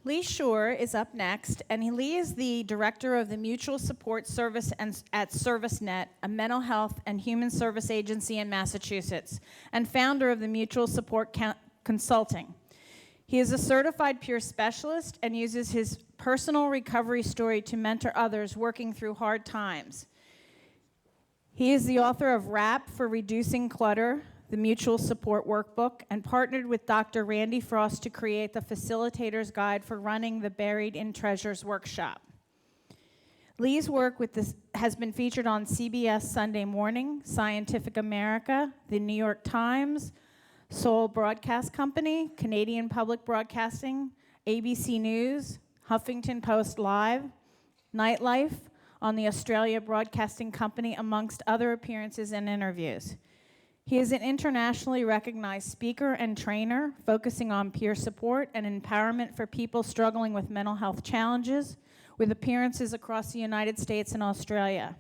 Lee Shuer is up next, and Lee is the director of the Mutual Support Service at ServiceNet, a mental health and human service agency in Massachusetts, and founder of the Mutual Support Consulting. He is a certified peer specialist and uses his personal recovery story to mentor others working through hard times. He is the author of Rap for Reducing Clutter, the Mutual Support Workbook, and partnered with Dr. Randy Frost to create the Facilitator's Guide for running the Buried in Treasures workshop. Lee's work with this has been featured on CBS Sunday Morning, Scientific America, The New York Times, Seoul Broadcast Company, Canadian Public Broadcasting, ABC News, Huffington Post Live, Nightlife, on the Australia Broadcasting Company, amongst other appearances and interviews. He is an internationally recognized speaker and trainer focusing on peer support and empowerment for people struggling with mental health challenges, with appearances across the United States and Australia.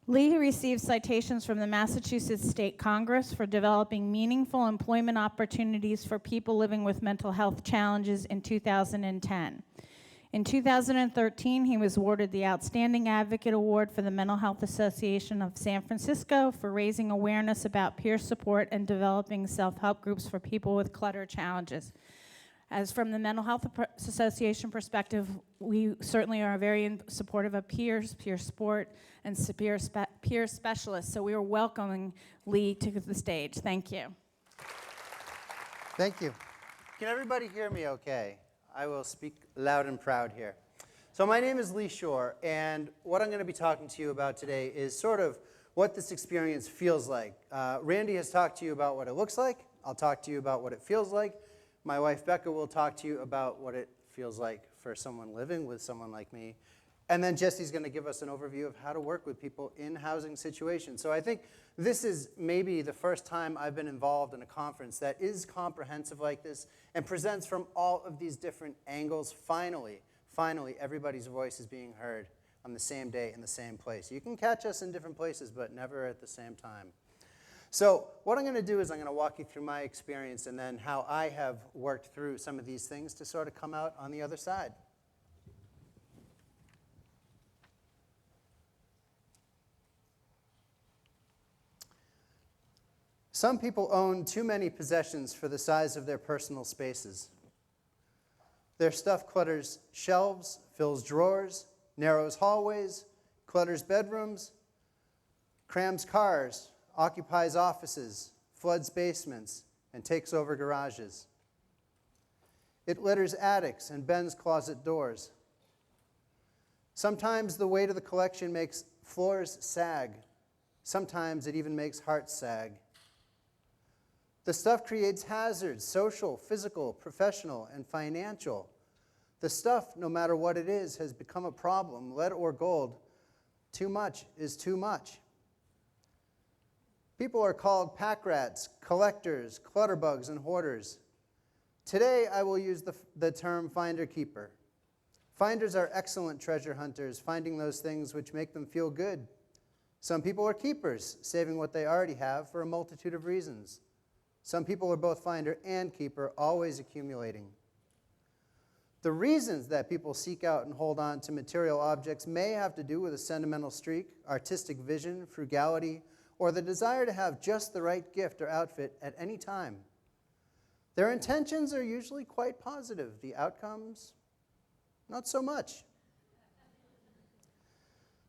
Lee received citations from the Massachusetts State Congress for developing meaningful employment opportunities for people living with mental health challenges in 2010. In 2013, he was awarded the Outstanding Advocate Award for the Mental Health Association of San Francisco for raising awareness about peer support and developing self-help groups for people with clutter challenges. As from the Mental Health Association perspective, we certainly are very supportive of peers, peer support, and peer specialists. So we are welcoming Lee to the stage. Thank you. Thank you. Can everybody hear me okay? I will speak loud and proud here. So my name is Lee Shuer, and what I'm going to be talking to you about today is sort of what this experience feels like. Randy has talked to you about what it looks like. I'll talk to you about what it feels like. My wife, Becca, will talk to you about what it feels like for someone living with someone like me. And then Jesse's going to give us an overview of how to work with people in housing situations. So I think this is maybe the first time I've been involved in a conference that is comprehensive like this and presents from all of these different angles. Finally, everybody's voice is being heard on the same day in the same place. You can catch us in different places, but never at the same time. So what I'm going to do is I'm going to walk you through my experience and then how I have worked through some of these things to sort of come out on the other side. Some people own too many possessions for the size of their personal spaces. Their stuff clutters shelves, fills drawers, narrows hallways, clutters bedrooms, crams cars, occupies offices, floods basements, and takes over garages. It litters attics and bends closet doors. Sometimes the weight of the collection makes floors sag. Sometimes it even makes hearts sag. The stuff creates hazards, social, physical, professional, and financial. The stuff, no matter what it is, has become a problem, lead or gold. Too much is too much. People are called pack rats, collectors, clutterbugs, and hoarders. Today, I will use the term finder-keeper. Finders are excellent treasure hunters, finding those things which make them feel good. Some people are keepers, saving what they already have for a multitude of reasons. Some people are both finder and keeper, always accumulating. The reasons that people seek out and hold on to material objects may have to do with a sentimental streak, artistic vision, frugality, or the desire to have just the right gift or outfit at any time. Their intentions are usually quite positive. The outcomes, not so much.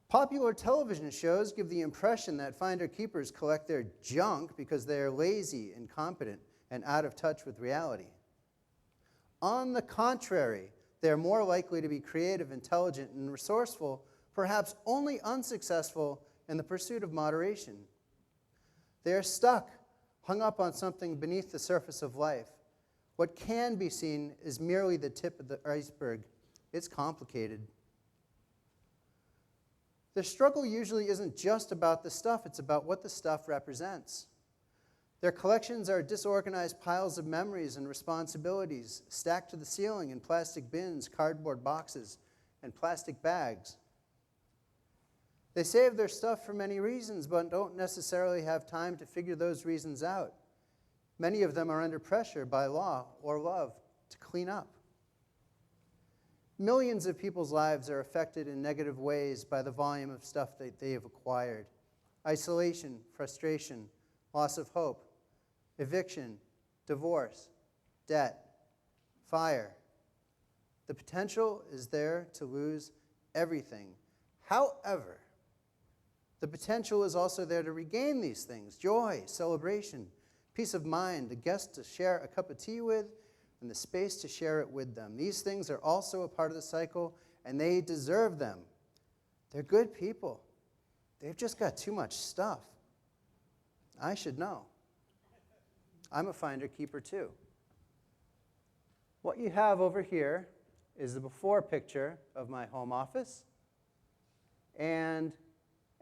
Popular television shows give the impression that finder-keepers collect their junk because they are lazy, incompetent, and out of touch with reality. On the contrary, they are more likely to be creative, intelligent, and resourceful, perhaps only unsuccessful in the pursuit of moderation. They are stuck, hung up on something beneath the surface of life. What can be seen is merely the tip of the iceberg. It's complicated. The struggle usually isn't just about the stuff, it's about what the stuff represents. Their collections are disorganized piles of memories and responsibilities, stacked to the ceiling in plastic bins, cardboard boxes, and plastic bags. They save their stuff for many reasons, but don't necessarily have time to figure those reasons out. Many of them are under pressure by law or love to clean up. millions of people's lives are affected in negative ways by the volume of stuff that they have acquired. Isolation, frustration, loss of hope, eviction, divorce, debt, fire. The potential is there to lose everything. However, the potential is also there to regain these things: joy, celebration, peace of mind, a guest to share a cup of tea with, and the space to share it with them. These things are also a part of the cycle, and they deserve them. They're good people. They've just got too much stuff. I should know. I'm a finder-keeper too. What you have over here is the before picture of my home office and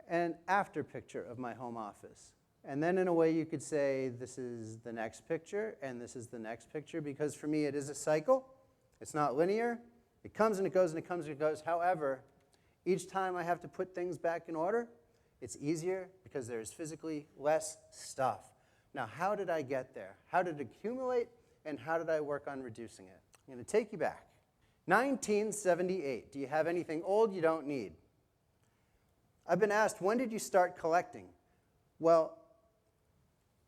an after picture of my home office. And then in a way you could say this is the next picture and this is the next picture, because for me it is a cycle. It's not linear. It comes and it goes and it comes and it goes. However, each time I have to put things back in order, it's easier because there's physically less stuff. Now, how did I get there? How did it accumulate, and how did I work on reducing it? I'm going to take you back. 1978. Do you have anything old you don't need? I've been asked, when did you start collecting? Well,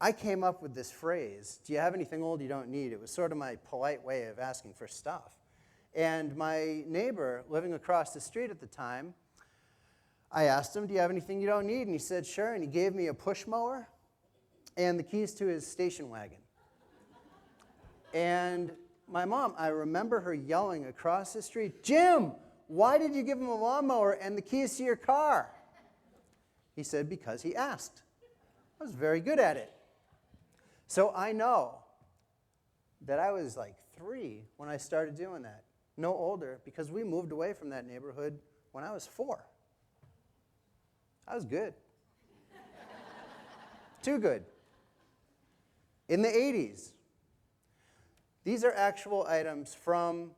I came up with this phrase, do you have anything old you don't need? It was sort of my polite way of asking for stuff. And my neighbor living across the street at the time, I asked him, do you have anything you don't need? And he said, sure. And he gave me a push mower and the keys to his station wagon. And my mom, I remember her yelling across the street, Jim, why did you give him a lawnmower and the keys to your car? He said, because he asked. I was very good at it. So I know that I was like 3 when I started doing that. No older, because we moved away from that neighborhood when I was 4. I was good. Too good. In the 80s, these are actual items from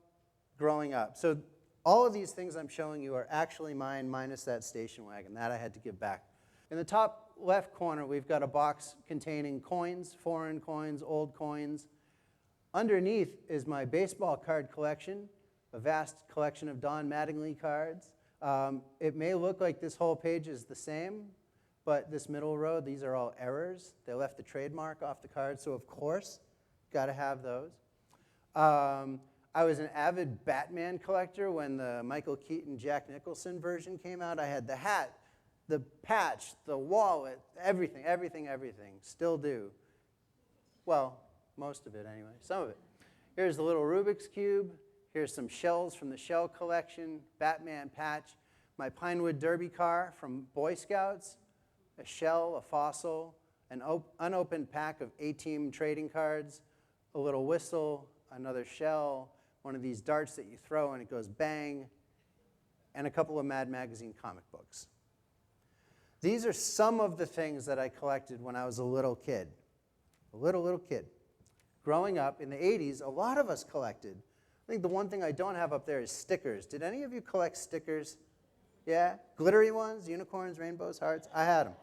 growing up. So all of these things I'm showing you are actually mine, minus that station wagon. That I had to give back. In the top left corner, we've got a box containing coins, foreign coins, old coins. Underneath is my baseball card collection, a vast collection of Don Mattingly cards. It may look like this whole page is the same, but this middle row, these are all errors. They left the trademark off the card, so of course, got to have those. I was an avid Batman collector when the Michael Keaton, Jack Nicholson version came out. I had the hat, the patch, the wallet, everything. Still do. Well, most of it anyway, some of it. Here's the little Rubik's Cube. Here's some shells from the shell collection, Batman patch, my Pinewood Derby car from Boy Scouts, a shell, a fossil, an unopened pack of A-Team trading cards, a little whistle, another shell, one of these darts that you throw and it goes bang, and a couple of Mad Magazine comic books. These are some of the things that I collected when I was a little kid. A little kid. Growing up in the 80s, a lot of us collected. I think the one thing I don't have up there is stickers. Did any of you collect stickers? Yeah? Glittery ones, unicorns, rainbows, hearts? I had them.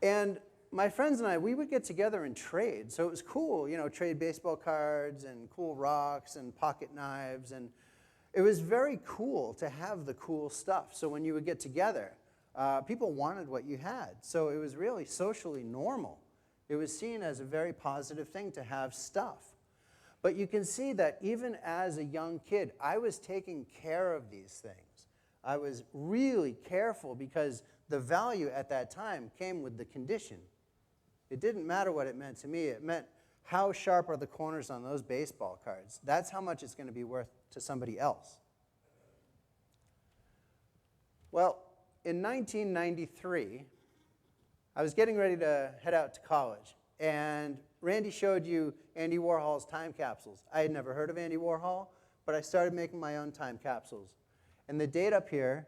And my friends and I, we would get together and trade. So it was cool, you know, trade baseball cards and cool rocks and pocket knives. And it was very cool to have the cool stuff. So when you would get together, people wanted what you had. So it was really socially normal. It was seen as a very positive thing to have stuff. But you can see that even as a young kid, I was taking care of these things. I was really careful because the value at that time came with the condition. It didn't matter what it meant to me. It meant how sharp are the corners on those baseball cards. That's how much it's going to be worth to somebody else. Well, in 1993, I was getting ready to head out to college. And Randy showed you Andy Warhol's time capsules. I had never heard of Andy Warhol, but I started making my own time capsules. And the date up here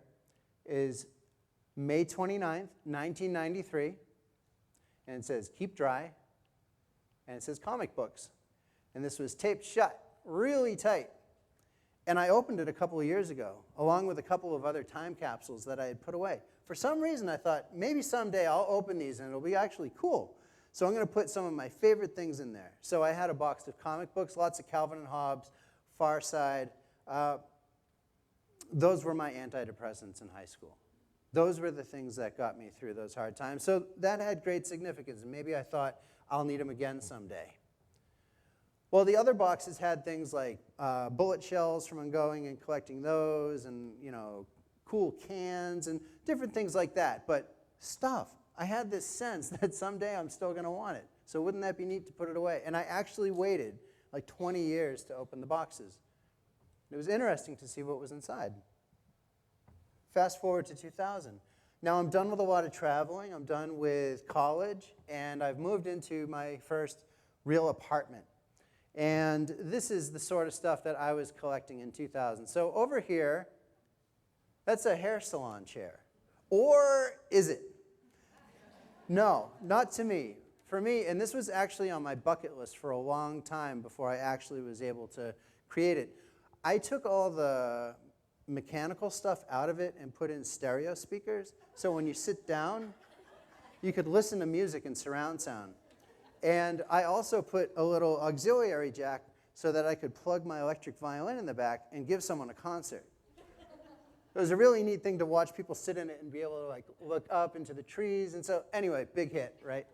is May 29th, 1993. And it says, keep dry. And it says comic books. And this was taped shut, really tight. And I opened it a couple of years ago, along with a couple of other time capsules that I had put away. For some reason, I thought, maybe someday I'll open these and it'll be actually cool. So I'm going to put some of my favorite things in there. So I had a box of comic books, lots of Calvin and Hobbes, Far Side. those were my antidepressants in high school. Those were the things that got me through those hard times. So that had great significance. And maybe I thought, I'll need them again someday. Well, the other boxes had things like bullet shells from going and collecting those, and cool cans and different things like that. But stuff, I had this sense that someday I'm still going to want it. So wouldn't that be neat to put it away? And I actually waited like 20 years to open the boxes. It was interesting to see what was inside. Fast forward to 2000. Now I'm done with a lot of traveling. I'm done with college, and I've moved into my first real apartment. And this is the sort of stuff that I was collecting in 2000. So over here, that's a hair salon chair. Or is it? No, not to me. For me, and this was actually on my bucket list for a long time before I actually was able to create it, I took all the mechanical stuff out of it and put in stereo speakers. So when you sit down, you could listen to music in surround sound. And I also put a little auxiliary jack so that I could plug my electric violin in the back and give someone a concert. It was a really neat thing to watch people sit in it and be able to look up into the trees. And so anyway, big hit, right?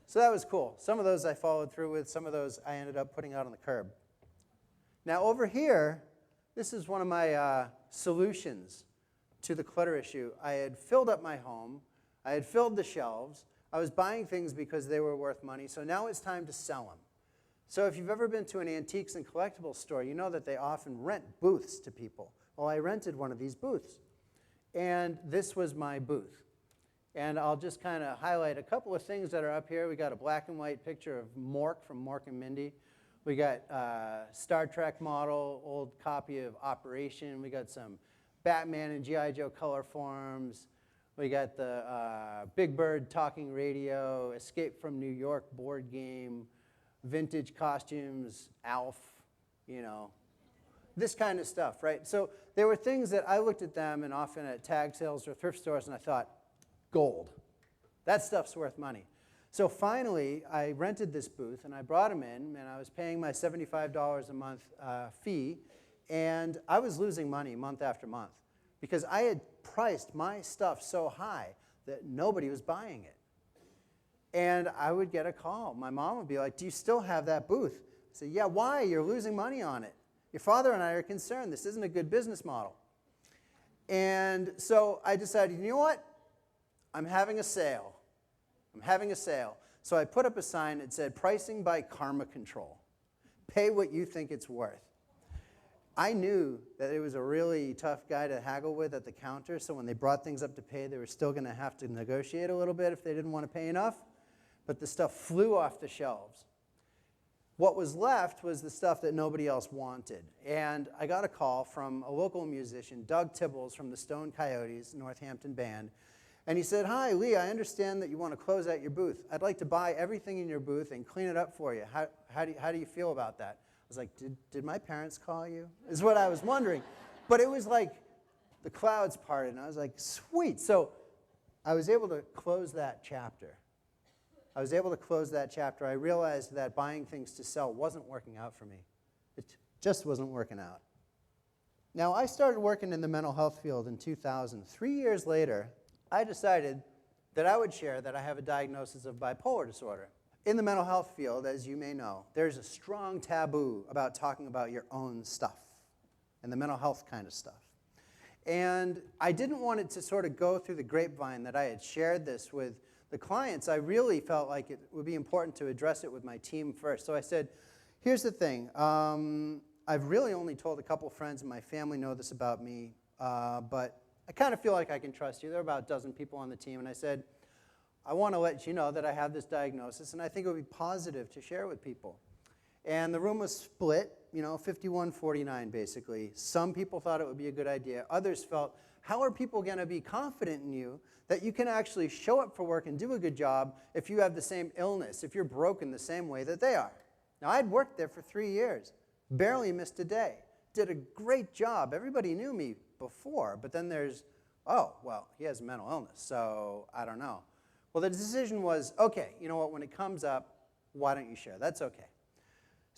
So that was cool. Some of those I followed through with. Some of those I ended up putting out on the curb. Now over here, this is one of my solutions to the clutter issue. I had filled up my home. I had filled the shelves. I was buying things because they were worth money. So now it's time to sell them. So if you've ever been to an antiques and collectibles store, you know that they often rent booths to people. Well, I rented one of these booths. And this was my booth. And I'll just kind of highlight a couple of things that are up here. We got a black and white picture of Mork from Mork and Mindy. We got Star Trek model, old copy of Operation. We got some Batman and G.I. Joe color forms. We got the Big Bird talking radio, Escape from New York board game, vintage costumes, Alf, this kind of stuff, right? So there were things that I looked at them and often at tag sales or thrift stores, and I thought, gold. That stuff's worth money. So finally, I rented this booth, and I brought them in, and I was paying my $75 a month fee, and I was losing money month after month because I had priced my stuff so high that nobody was buying it. And I would get a call. My mom would be like, do you still have that booth? I said, yeah, why? You're losing money on it. Your father and I are concerned. This isn't a good business model. And so I decided, you know what? I'm having a sale. I'm having a sale. So I put up a sign that said, pricing by karma control. Pay what you think it's worth. I knew that it was a really tough guy to haggle with at the counter, so when they brought things up to pay, they were still going to have to negotiate a little bit if they didn't want to pay enough. But the stuff flew off the shelves. What was left was the stuff that nobody else wanted. And I got a call from a local musician, Doug Tibbles from the Stone Coyotes, Northampton band. And he said, hi, Lee, I understand that you want to close out your booth. I'd like to buy everything in your booth and clean it up for you. How do you feel about that? I was like, did my parents call you? Is what I was wondering. But it was like the clouds parted, and I was like, sweet. So I was able to close that chapter. I realized that buying things to sell wasn't working out for me. It just wasn't working out. Now, I started working in the mental health field in 2000. 3 years later, I decided that I would share that I have a diagnosis of bipolar disorder. In the mental health field, as you may know, there's a strong taboo about talking about your own stuff and the mental health kind of stuff. And I didn't want it to sort of go through the grapevine that I had shared this with the clients. I really felt like it would be important to address it with my team first. So I said, here's the thing. I've really only told a couple friends, and my family know this about me, but I kind of feel like I can trust you. There are about a dozen people on the team, and I said, I want to let you know that I have this diagnosis, and I think it would be positive to share with people. And the room was split, 51-49 basically. Some people thought it would be a good idea. Others felt, how are people going to be confident in you that you can actually show up for work and do a good job if you have the same illness, if you're broken the same way that they are? Now, I'd worked there for 3 years, barely missed a day, did a great job. Everybody knew me before, but then there's, oh, well, he has a mental illness, so I don't know. Well, the decision was, okay, you know what, when it comes up, why don't you share? That's okay.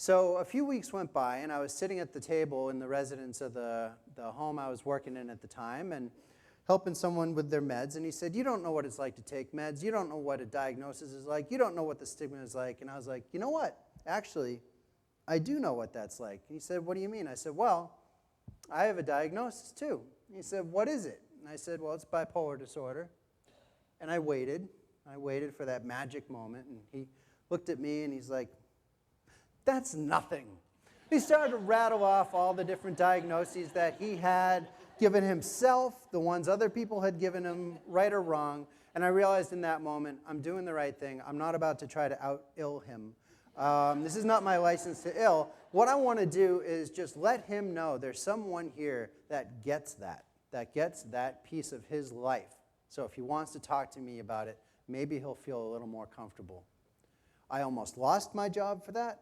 So a few weeks went by, and I was sitting at the table in the residence of the home I was working in at the time and helping someone with their meds. And he said, "You don't know what it's like to take meds. You don't know what a diagnosis is like. You don't know what the stigma is like." And I was like, "You know what? Actually, I do know what that's like." And he said, "What do you mean?" I said, "Well, I have a diagnosis too." And he said, "What is it?" And I said, "Well, it's bipolar disorder." And I waited for that magic moment. And he looked at me and he's like, "That's nothing." He started to rattle off all the different diagnoses that he had given himself, the ones other people had given him, right or wrong. And I realized in that moment, I'm doing the right thing. I'm not about to try to out-ill him. This is not my license to ill. What I want to do is just let him know there's someone here that gets that piece of his life. So if he wants to talk to me about it, maybe he'll feel a little more comfortable. I almost lost my job for that.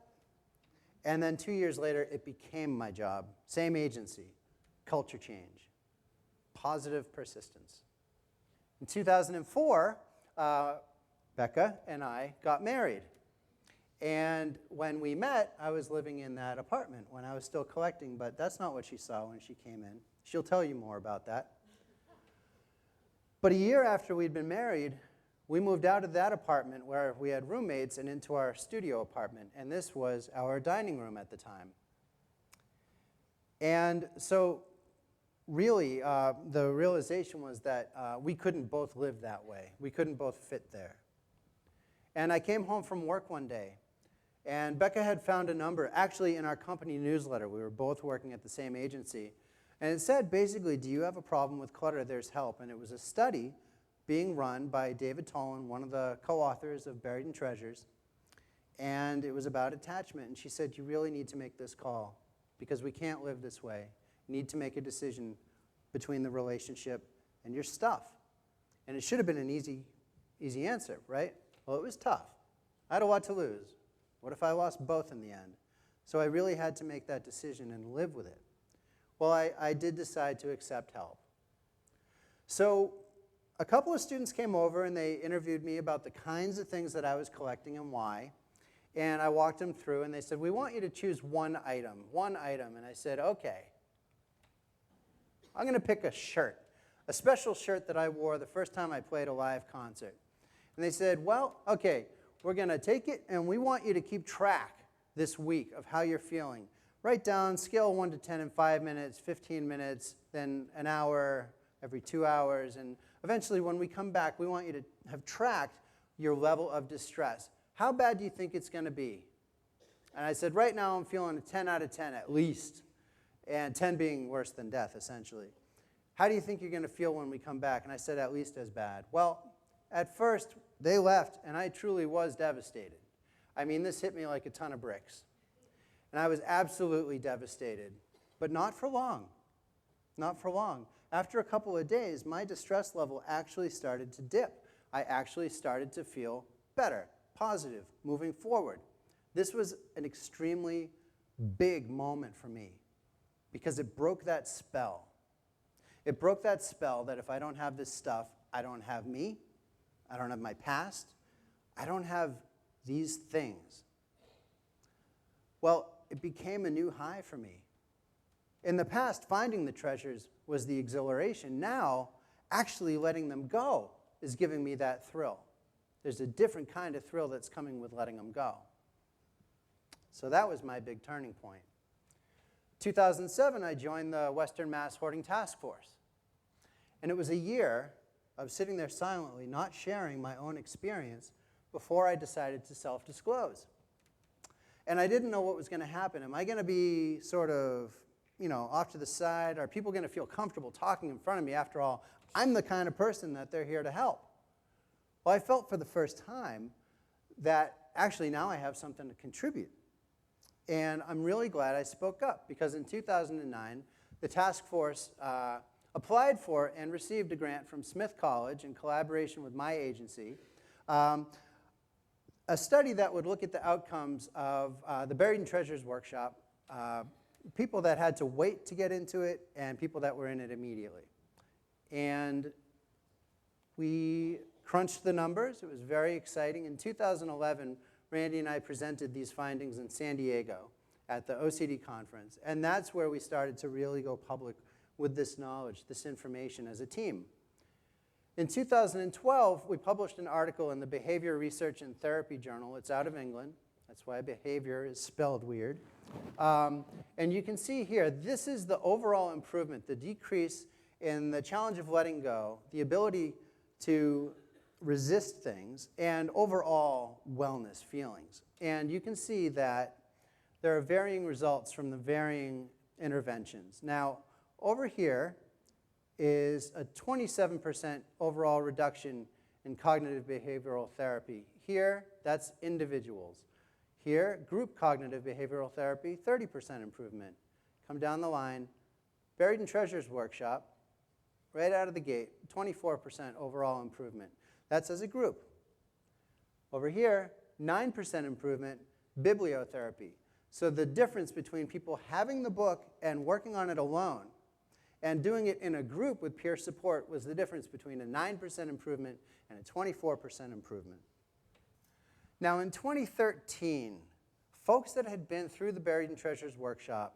And then 2 years later, it became my job. Same agency, culture change, positive persistence. In 2004, Becca and I got married. And when we met, I was living in that apartment when I was still collecting, but that's not what she saw when she came in. She'll tell you more about that. But a year after we'd been married, we moved out of that apartment where we had roommates and into our studio apartment, and this was our dining room at the time. And so really, the realization was that we couldn't both live that way. We couldn't both fit there. And I came home from work one day, and Becca had found a number, actually in our company newsletter. We were both working at the same agency. And it said, basically, "Do you have a problem with clutter? There's help." And it was a study being run by David Tolan, one of the co-authors of Buried in Treasures. And it was about attachment. And she said, "You really need to make this call because we can't live this way. You need to make a decision between the relationship and your stuff." And it should have been an easy answer, right? Well, it was tough. I had a lot to lose. What if I lost both in the end? So I really had to make that decision and live with it. Well, I did decide to accept help. So a couple of students came over and they interviewed me about the kinds of things that I was collecting and why. And I walked them through and they said, "We want you to choose one item. And I said, "Okay. I'm going to pick a shirt, a special shirt that I wore the first time I played a live concert." And they said, "Well, okay, we're going to take it and we want you to keep track this week of how you're feeling. Write down scale 1 to 10 in 5 minutes, 15 minutes, then an hour, every 2 hours. And eventually when we come back, we want you to have tracked your level of distress. How bad do you think it's going to be?" And I said, "Right now I'm feeling a 10 out of 10 at least," and 10 being worse than death, essentially. "How do you think you're going to feel when we come back?" And I said, "At least as bad." Well, at first, they left, and I truly was devastated. I mean, this hit me like a ton of bricks. And I was absolutely devastated, but not for long. Not for long. After a couple of days, my distress level actually started to dip. I actually started to feel better, positive, moving forward. This was an extremely big moment for me because it broke that spell. It broke that spell that if I don't have this stuff, I don't have me, I don't have my past, I don't have these things. Well, it became a new high for me. In the past, finding the treasures was the exhilaration. Now, actually letting them go is giving me that thrill. There's a different kind of thrill that's coming with letting them go. So that was my big turning point. 2007, I joined the Western Mass Hoarding Task Force. And it was a year of sitting there silently, not sharing my own experience before I decided to self-disclose. And I didn't know what was going to happen. Am I going to be sort of, off to the side? Are people going to feel comfortable talking in front of me? After all, I'm the kind of person that they're here to help. Well, I felt for the first time that actually now I have something to contribute. And I'm really glad I spoke up because in 2009, the task force applied for and received a grant from Smith College in collaboration with my agency, a study that would look at the outcomes of the Buried in Treasures workshop, people that had to wait to get into it and people that were in it immediately. And we crunched the numbers. It was very exciting. In 2011, Randy and I presented these findings in San Diego at the OCD conference, and that's where we started to really go public with this knowledge, this information as a team. In 2012, we published an article in the Behavior Research and Therapy Journal. It's out of England. That's why behavior is spelled weird. And you can see here, this is the overall improvement, the decrease in the challenge of letting go, the ability to resist things, and overall wellness feelings. And you can see that there are varying results from the varying interventions. Now, over here is a 27% overall reduction in cognitive behavioral therapy. Here, that's individuals. Here, group cognitive behavioral therapy, 30% improvement. Come down the line, Buried in Treasures workshop, right out of the gate, 24% overall improvement. That's as a group. Over here, 9% improvement, bibliotherapy. So the difference between people having the book and working on it alone and doing it in a group with peer support was the difference between a 9% improvement and a 24% improvement. Now in 2013, folks that had been through the Buried in Treasures workshop,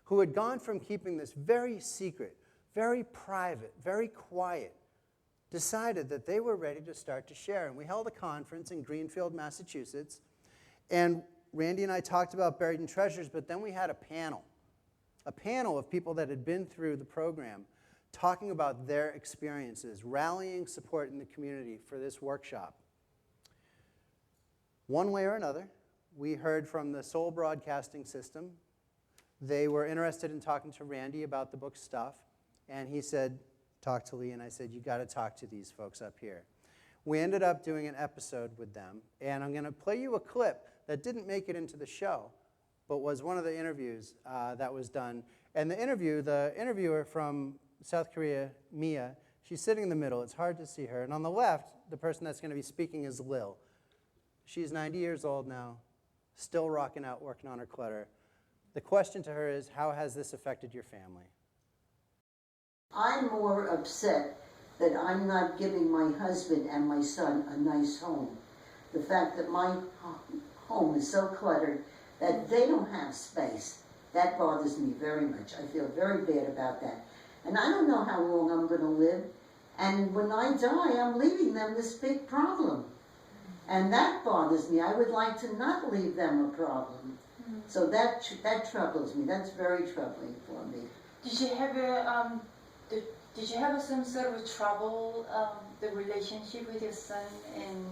who had gone from keeping this very secret, very private, very quiet, decided that they were ready to start to share. And we held a conference in Greenfield, Massachusetts, and Randy and I talked about Buried in Treasures, but then we had a panel of people that had been through the program talking about their experiences, rallying support in the community for this workshop. One way or another, we heard from the Soul Broadcasting System. They were interested in talking to Randy about the book stuff, and he said, talk to Lee, and I said, you got to talk to these folks up here. We ended up doing an episode with them, and I'm going to play you a clip that didn't make it into the show, but was one of the interviews that was done. And the interviewer from South Korea, Mia, she's sitting in the middle. It's hard to see her. And on the left, the person that's going to be speaking is Lil. She's 90 years old now, still rocking out, working on her clutter. The question to her is, how has this affected your family? I'm more upset that I'm not giving my husband and my son a nice home. The fact that my home is so cluttered that they don't have space, that bothers me very much. I feel very bad about that. And I don't know how long I'm going to live. And when I die, I'm leaving them this big problem. And that bothers me. I would like to not leave them a problem. So that troubles me. That's very troubling for me. Did you have some sort of trouble, the relationship with your son and?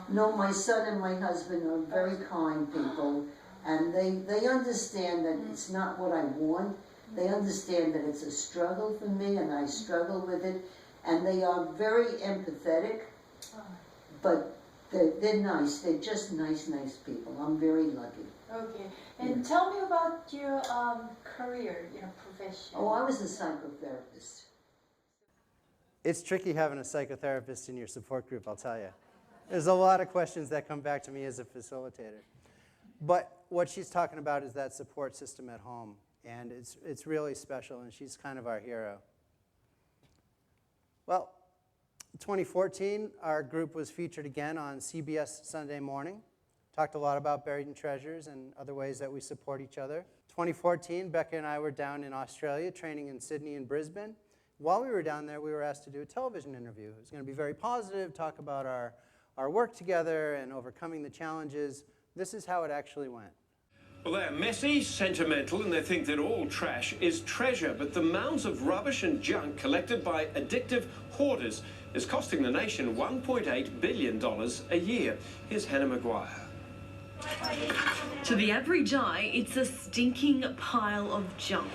No, my son and my husband are very kind people, and they understand that it's not what I want. They understand that it's a struggle for me, and I struggle with it, and they are very empathetic. But they're nice. They're just nice people. I'm very lucky. Okay, and tell me about your career, profession. Oh, I was a psychotherapist. It's tricky having a psychotherapist in your support group, I'll tell you. There's a lot of questions that come back to me as a facilitator. But what she's talking about is that support system at home, and it's really special, and she's kind of our hero. Well, in 2014, our group was featured again on CBS Sunday Morning. Talked a lot about Buried in Treasures and other ways that we support each other. 2014, Becca and I were down in Australia, training in Sydney and Brisbane. While we were down there, we were asked to do a television interview. It was going to be very positive, talk about our work together and overcoming the challenges. This is how it actually went. Well, they're messy, sentimental, and they think that all trash is treasure. But the mounds of rubbish and junk collected by addictive hoarders is costing the nation $1.8 billion a year. Here's Hannah Maguire. To the average eye, it's a stinking pile of junk.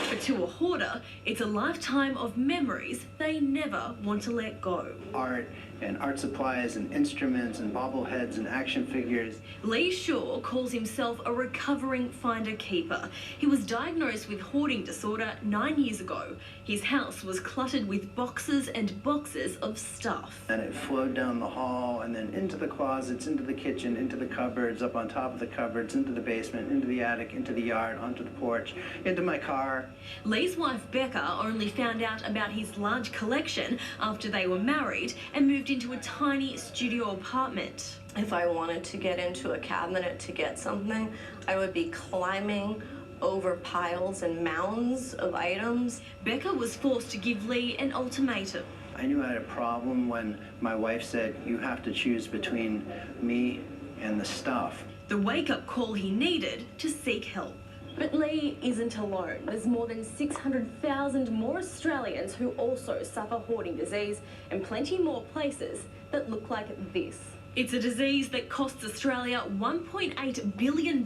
But to a hoarder, it's a lifetime of memories they never want to let go. Art and art supplies and instruments and bobbleheads and action figures. Lee Shuer calls himself a recovering finder-keeper. He was diagnosed with hoarding disorder 9 years ago. His house was cluttered with boxes and boxes of stuff. And it flowed down the hall and then into the closets, into the kitchen, into the cupboards, up on top of the cupboards, into the basement, into the attic, into the yard, onto the porch, into my car. Lee's wife Becca only found out about his large collection after they were married and moved moved into a tiny studio apartment. If I wanted to get into a cabinet to get something, I would be climbing over piles and mounds of items. Becca was forced to give Lee an ultimatum. I knew I had a problem when my wife said, you have to choose between me and the stuff. The wake-up call he needed to seek help. But Lee isn't alone. There's more than 600,000 more Australians who also suffer hoarding disease, and plenty more places that look like this. It's a disease that costs Australia $1.8 billion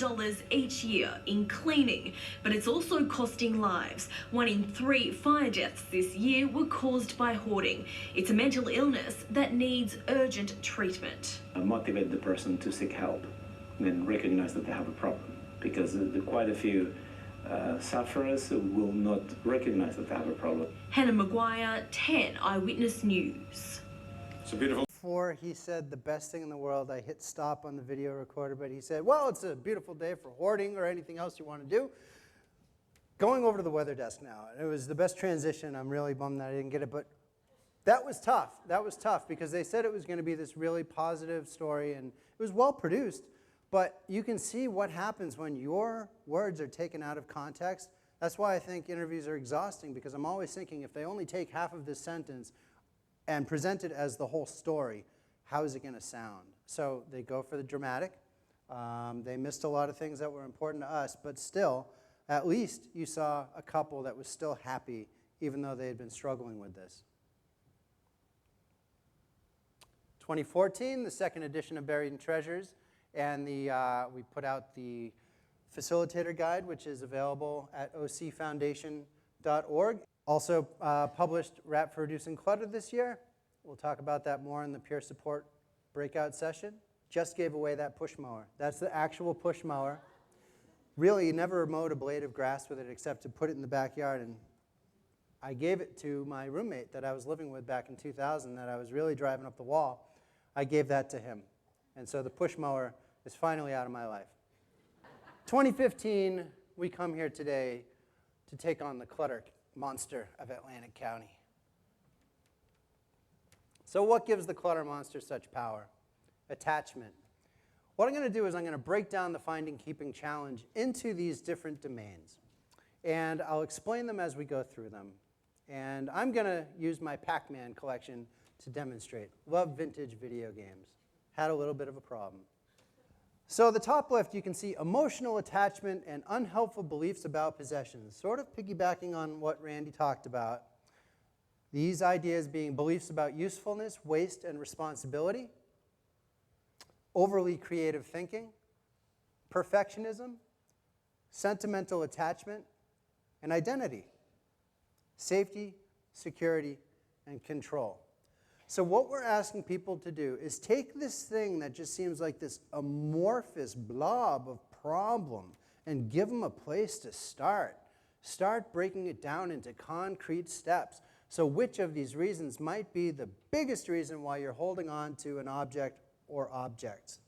each year in cleaning, but it's also costing lives. 1 in 3 fire deaths this year were caused by hoarding. It's a mental illness that needs urgent treatment. Motivate the person to seek help and recognize that they have a problem, because quite a few sufferers will not recognize that they have a problem. Hannah Maguire, 10 Eyewitness News. It's a beautiful. Before he said the best thing in the world, I hit stop on the video recorder, but he said, well, it's a beautiful day for hoarding or anything else you want to do. Going over to the weather desk now. It was the best transition. I'm really bummed that I didn't get it, but that was tough. That was tough because they said it was going to be this really positive story, and it was well produced, but you can see what happens when your words are taken out of context. That's why I think interviews are exhausting, because I'm always thinking if they only take half of this sentence and present it as the whole story, how is it going to sound? So they go for the dramatic. They missed a lot of things that were important to us, but still, at least you saw a couple that was still happy, even though they had been struggling with this. 2014, the second edition of Buried Treasures, and we put out the facilitator guide, which is available at ocfoundation.org. Also published Rap for Reducing Clutter this year. We'll talk about that more in the peer support breakout session. Just gave away that push mower. That's the actual push mower. Really never mowed a blade of grass with it except to put it in the backyard, and I gave it to my roommate that I was living with back in 2000 that I was really driving up the wall. I gave that to him. And so the push mower is finally out of my life. 2015, we come here today to take on the clutter monster of Atlantic County. So what gives the clutter monster such power? Attachment. What I'm going to do is I'm going to break down the finding keeping challenge into these different domains. And I'll explain them as we go through them. And I'm going to use my Pac-Man collection to demonstrate. Love vintage video games. Had a little bit of a problem. So the top left, you can see emotional attachment and unhelpful beliefs about possessions, sort of piggybacking on what Randy talked about. These ideas being beliefs about usefulness, waste, and responsibility, overly creative thinking, perfectionism, sentimental attachment, and identity, safety, security, and control. So what we're asking people to do is take this thing that just seems like this amorphous blob of problem and give them a place to start. Start breaking it down into concrete steps. So which of these reasons might be the biggest reason why you're holding on to an object or objects?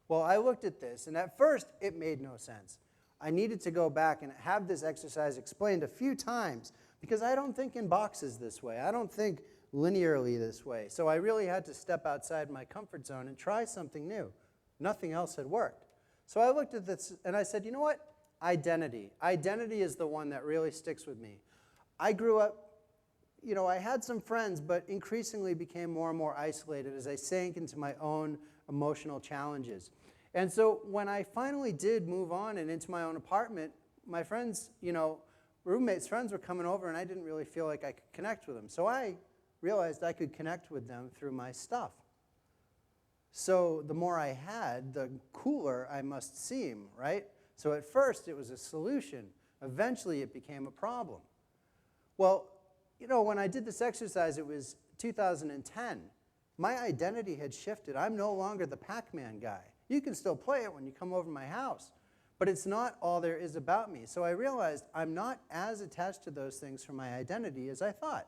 Well, I looked at this, and at first, it made no sense. I needed to go back and have this exercise explained a few times because I don't think in boxes this way. I don't think linearly this way. So I really had to step outside my comfort zone and try something new. Nothing else had worked. So I looked at this and I said, you know what? Identity. Identity is the one that really sticks with me. I grew up, you know, I had some friends, but increasingly became more and more isolated as I sank into my own emotional challenges. And so when I finally did move on and into my own apartment, my friends, you know, roommates' friends were coming over and I didn't really feel like I could connect with them. So I realized I could connect with them through my stuff. So the more I had, the cooler I must seem, right? So at first it was a solution. Eventually it became a problem. Well, you know, when I did this exercise, it was 2010. My identity had shifted. I'm no longer the Pac-Man guy. You can still play it when you come over to my house, but it's not all there is about me. So I realized I'm not as attached to those things for my identity as I thought.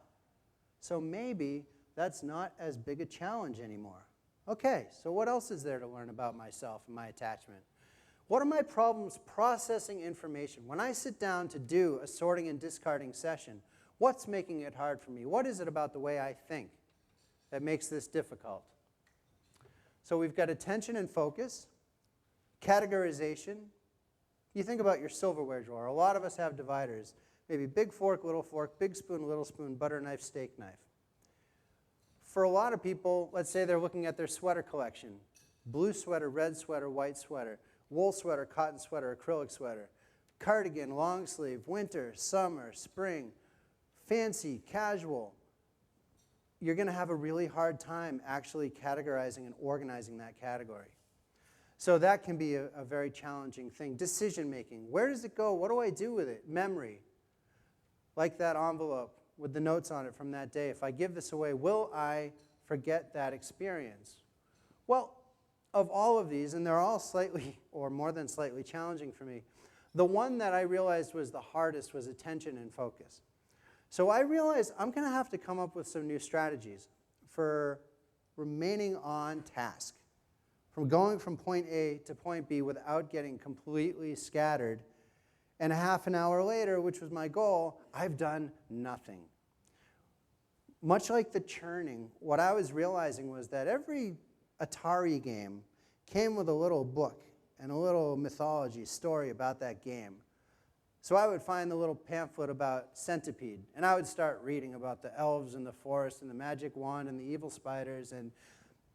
So maybe that's not as big a challenge anymore. Okay, so what else is there to learn about myself and my attachment? What are my problems processing information? When I sit down to do a sorting and discarding session, what's making it hard for me? What is it about the way I think? that makes this difficult. So we've got attention and focus, categorization. You think about your silverware drawer. A lot of us have dividers. Maybe big fork, big spoon, little spoon, butter knife, steak knife. For a lot of people, let's say they're looking at their sweater collection. Blue sweater, red sweater, white sweater, wool sweater, cotton sweater, acrylic sweater, cardigan, long sleeve, winter, summer, spring, fancy, casual. You're going to have a really hard time actually categorizing and organizing that category. So that can be a very challenging thing. Decision making. Where does it go? What do I do with it? Memory. Like that envelope with the notes on it from that day. If I give this away, will I forget that experience? Well, of all of these, and they're all slightly or more than slightly challenging for me, the one that I realized was the hardest was attention and focus. So I realized I'm going to have to come up with some new strategies for remaining on task, from going from point A to point B without getting completely scattered. And a half an hour later, which was my goal, I've done nothing. Much like the churning, what I was realizing was that every Atari game came with a little book and a little mythology story about that game. So I would find the little pamphlet about Centipede, and I would start reading about the elves in the forest and the magic wand and the evil spiders, and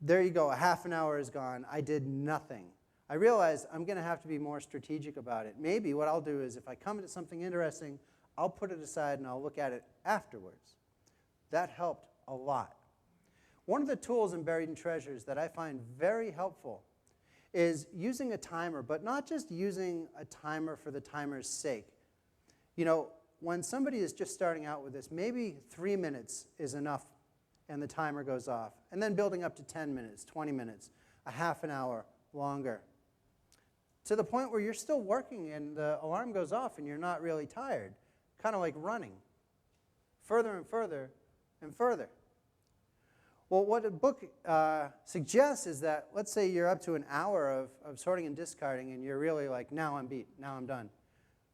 there you go, a half an hour is gone. I did nothing. I realized I'm going to have to be more strategic about it. Maybe what I'll do is if I come to something interesting, I'll put it aside and I'll look at it afterwards. That helped a lot. One of the tools in Buried in Treasures that I find very helpful is using a timer, but not just using a timer for the timer's sake. You know, when somebody is just starting out with this, maybe 3 minutes is enough and the timer goes off. And then building up to 10 minutes, 20 minutes, a half an hour longer. To the point where you're still working and the alarm goes off and you're not really tired. Kind of like running. Further and further and further. Well, what the book suggests is that, let's say you're up to an hour of sorting and discarding and you're really like, now I'm beat, now I'm done.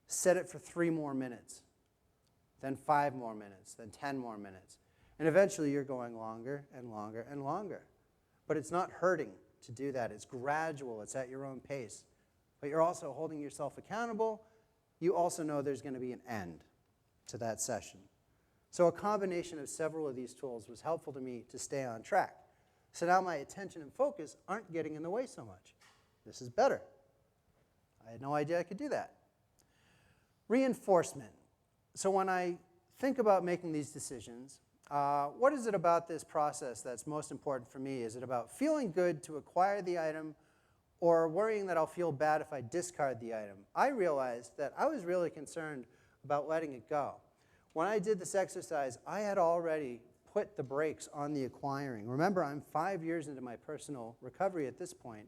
Set it for 3 more minutes, then 5 more minutes, then 10 more minutes. And eventually you're going longer and longer and longer. But it's not hurting to do that. It's gradual. It's at your own pace. But you're also holding yourself accountable. You also know there's going to be an end to that session. So a combination of several of these tools was helpful to me to stay on track. So now my attention and focus aren't getting in the way so much. This is better. I had no idea I could do that. Reinforcement. So when I think about making these decisions, what is it about this process that's most important for me? Is it about feeling good to acquire the item or worrying that I'll feel bad if I discard the item? I realized that I was really concerned about letting it go. When I did this exercise, I had already put the brakes on the acquiring. Remember, I'm 5 years into my personal recovery at this point,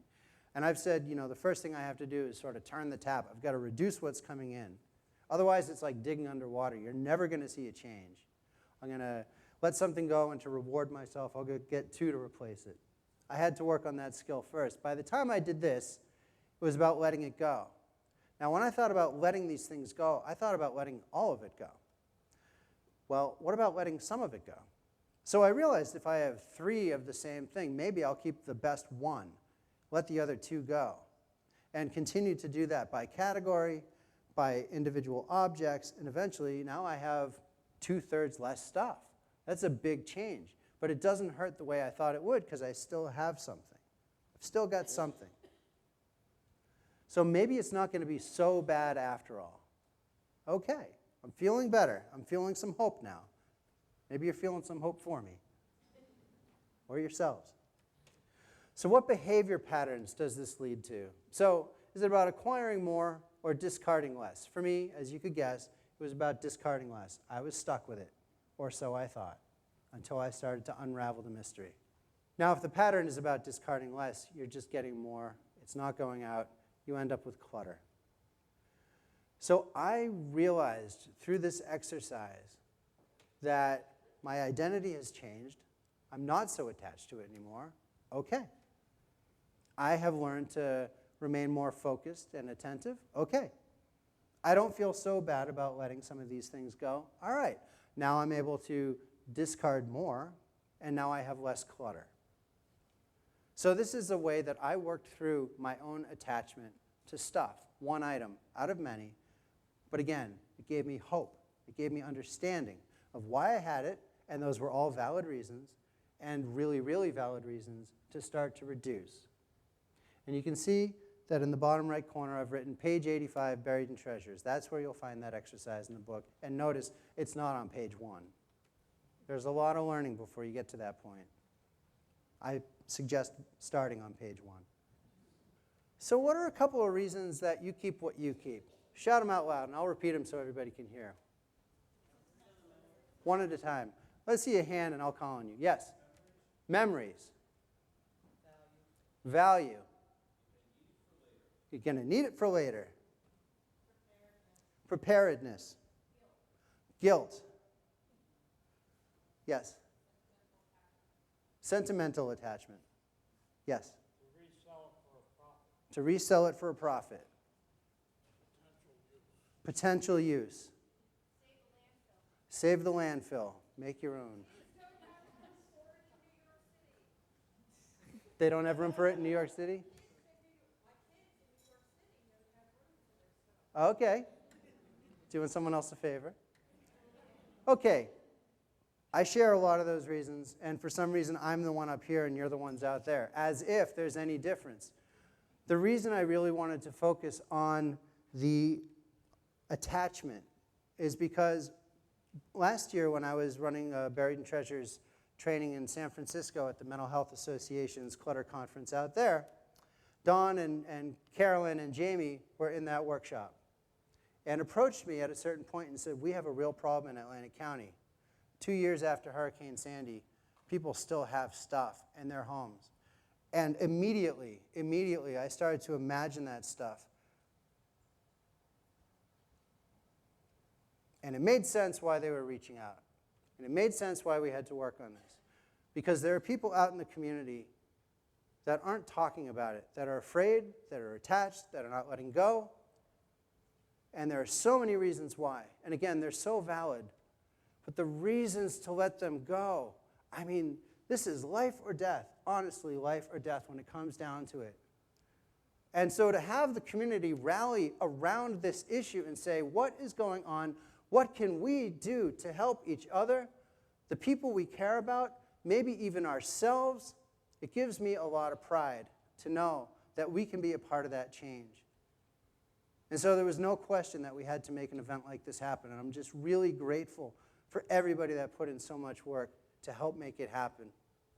and I've said, you know, the first thing I have to do is sort of turn the tap. I've got to reduce what's coming in. Otherwise, it's like digging underwater. You're never going to see a change. I'm going to let something go, and to reward myself, I'll get 2 to replace it. I had to work on that skill first. By the time I did this, it was about letting it go. Now, when I thought about letting these things go, I thought about letting all of it go. Well, what about letting some of it go? So I realized if I have 3 of the same thing, maybe I'll keep the best 1, let the other 2 go, and continue to do that by category, by individual objects, and eventually now I have 2/3 less stuff. That's a big change, but it doesn't hurt the way I thought it would because I still have something. I've still got something. So maybe it's not going to be so bad after all. Okay, I'm feeling better. I'm feeling some hope now. Maybe you're feeling some hope for me or yourselves. So what behavior patterns does this lead to? So is it about acquiring more or discarding less? For me, as you could guess, it was about discarding less. I was stuck with it, or so I thought, until I started to unravel the mystery. Now, if the pattern is about discarding less, you're just getting more. It's not going out. You end up with clutter. So I realized through this exercise that my identity has changed. I'm not so attached to it anymore. Okay. I have learned to remain more focused and attentive. Okay. I don't feel so bad about letting some of these things go. All right. Now I'm able to discard more and now I have less clutter. So this is a way that I worked through my own attachment to stuff, one item out of many. But again, it gave me hope. It gave me understanding of why I had it, and those were all valid reasons, and really, really valid reasons to start to reduce. And you can see that in the bottom right corner, I've written page 85, Buried in Treasures. That's where you'll find that exercise in the book. And notice, it's not on page 1. There's a lot of learning before you get to that point. I suggest starting on page 1. So what are a couple of reasons that you keep what you keep? Shout them out loud, and I'll repeat them so everybody can hear. One at a time. Let's see a hand, and I'll call on you. Yes. Memories. Value. You're going to need it for later. Preparedness. Guilt. Yes. Sentimental attachment. Yes. To resell it for a profit. Potential use. Save the landfill. Make your own. They don't have room for it in New York City? Okay. Doing someone else a favor. Okay. I share a lot of those reasons, and for some reason I'm the one up here and you're the ones out there, as if there's any difference. The reason I really wanted to focus on the attachment is because last year when I was running Buried in Treasures training in San Francisco at the Mental Health Association's Clutter Conference out there, Dawn and Carolyn and Jamie were in that workshop and approached me at a certain point and said, we have a real problem in Atlantic County. 2 years after Hurricane Sandy, people still have stuff in their homes. And immediately, I started to imagine that stuff. And it made sense why they were reaching out. And it made sense why we had to work on this. Because there are people out in the community that aren't talking about it, that are afraid, that are attached, that are not letting go. And there are so many reasons why. And again, they're so valid. But the reasons to let them go, I mean, this is life or death. Honestly, life or death when it comes down to it. And so to have the community rally around this issue and say, what is going on? What can we do to help each other, the people we care about, maybe even ourselves? It gives me a lot of pride to know that we can be a part of that change. And so there was no question that we had to make an event like this happen. And I'm just really grateful for everybody that put in so much work to help make it happen.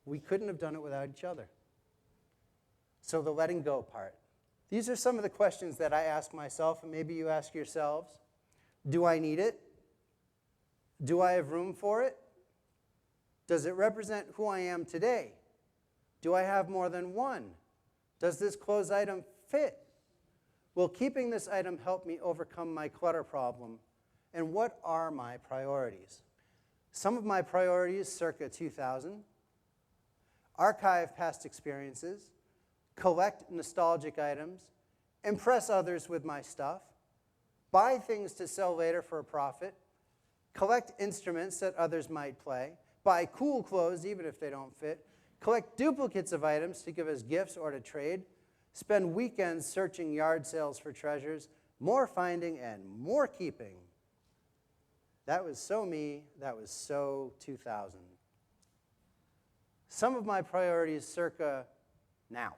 We couldn't have done it without each other. So the letting go part. These are some of the questions that I ask myself, and maybe you ask yourselves. Do I need it? Do I have room for it? Does it represent who I am today? Do I have more than one? Does this clothes item fit? Will keeping this item help me overcome my clutter problem? And what are my priorities? Some of my priorities circa 2000. Archive past experiences. Collect nostalgic items. Impress others with my stuff. Buy things to sell later for a profit. Collect instruments that others might play. Buy cool clothes even if they don't fit. Collect duplicates of items to give as gifts or to trade. Spend weekends searching yard sales for treasures. More finding and more keeping. That was so me. That was so 2000. Some of my priorities circa now.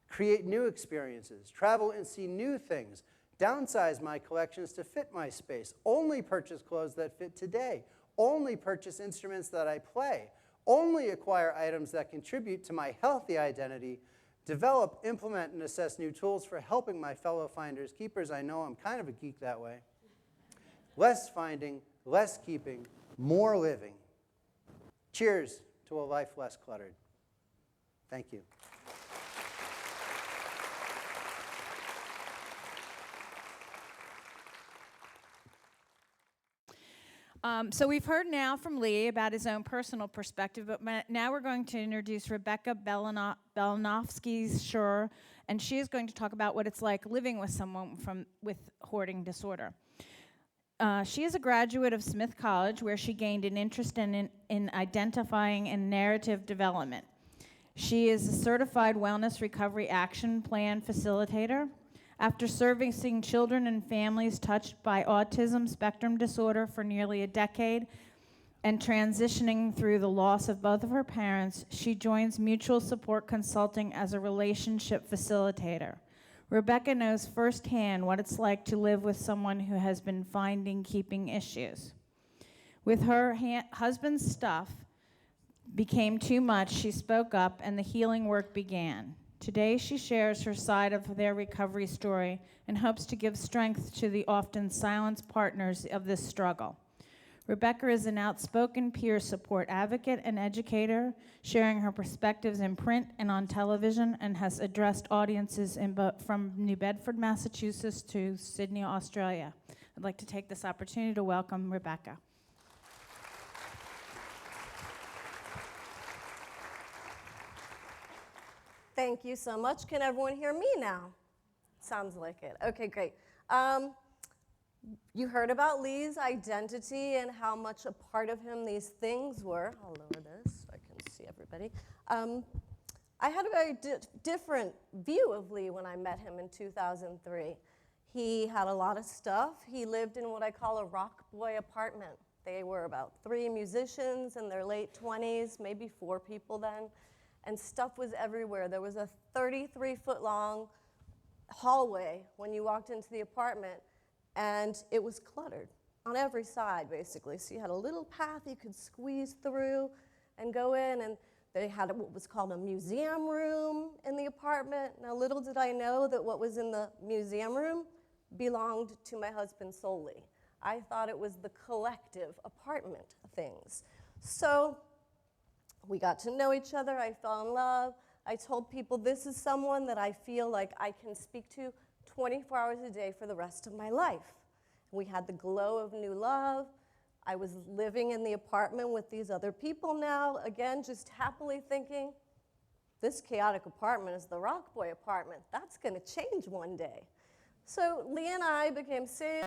Create new experiences. Travel and see new things. Downsize my collections to fit my space. Only purchase clothes that fit today. Only purchase instruments that I play. Only acquire items that contribute to my healthy identity. Develop, implement, and assess new tools for helping my fellow finders, keepers. I know I'm kind of a geek that way. Less finding, less keeping, more living. Cheers to a life less cluttered. Thank you. So we've heard now from Lee about his own personal perspective, but now we're going to introduce Rebecca Shuer, and she is going to talk about what it's like living with someone with hoarding disorder. She is a graduate of Smith College, where she gained an interest in identifying and narrative development. She is a certified wellness recovery action plan facilitator. After servicing children and families touched by autism spectrum disorder for nearly a decade and transitioning through the loss of both of her parents, she joins Mutual Support Consulting as a relationship facilitator. Rebecca knows firsthand what it's like to live with someone who has been finding keeping issues. With her husband's stuff became too much, she spoke up and the healing work began. Today she shares her side of their recovery story and hopes to give strength to the often silenced partners of this struggle. Rebecca is an outspoken peer support advocate and educator, sharing her perspectives in print and on television, and has addressed audiences from New Bedford, Massachusetts to Sydney, Australia. I'd like to take this opportunity to welcome Rebecca. Thank you so much. Can everyone hear me now? Sounds like it. Okay, great. You heard about Lee's identity and how much a part of him these things were. I'll lower this so I can see everybody. I had a very different view of Lee when I met him in 2003. He had a lot of stuff. He lived in what I call a rock boy apartment. They were about 3 musicians in their late 20s, maybe 4 people then, and stuff was everywhere. There was a 33-foot long hallway when you walked into the apartment, and it was cluttered on every side, basically. So you had a little path you could squeeze through and go in, and they had what was called a museum room in the apartment. Now, little did I know that what was in the museum room belonged to my husband solely. I thought it was the collective apartment things. So we got to know each other. I fell in love. I told people this is someone that I feel like I can speak to 24 hours a day for the rest of my life. We had the glow of new love. I was living in the apartment with these other people now, again, just happily thinking, this chaotic apartment is the rock boy apartment. That's going to change one day. So Lee and I became serious.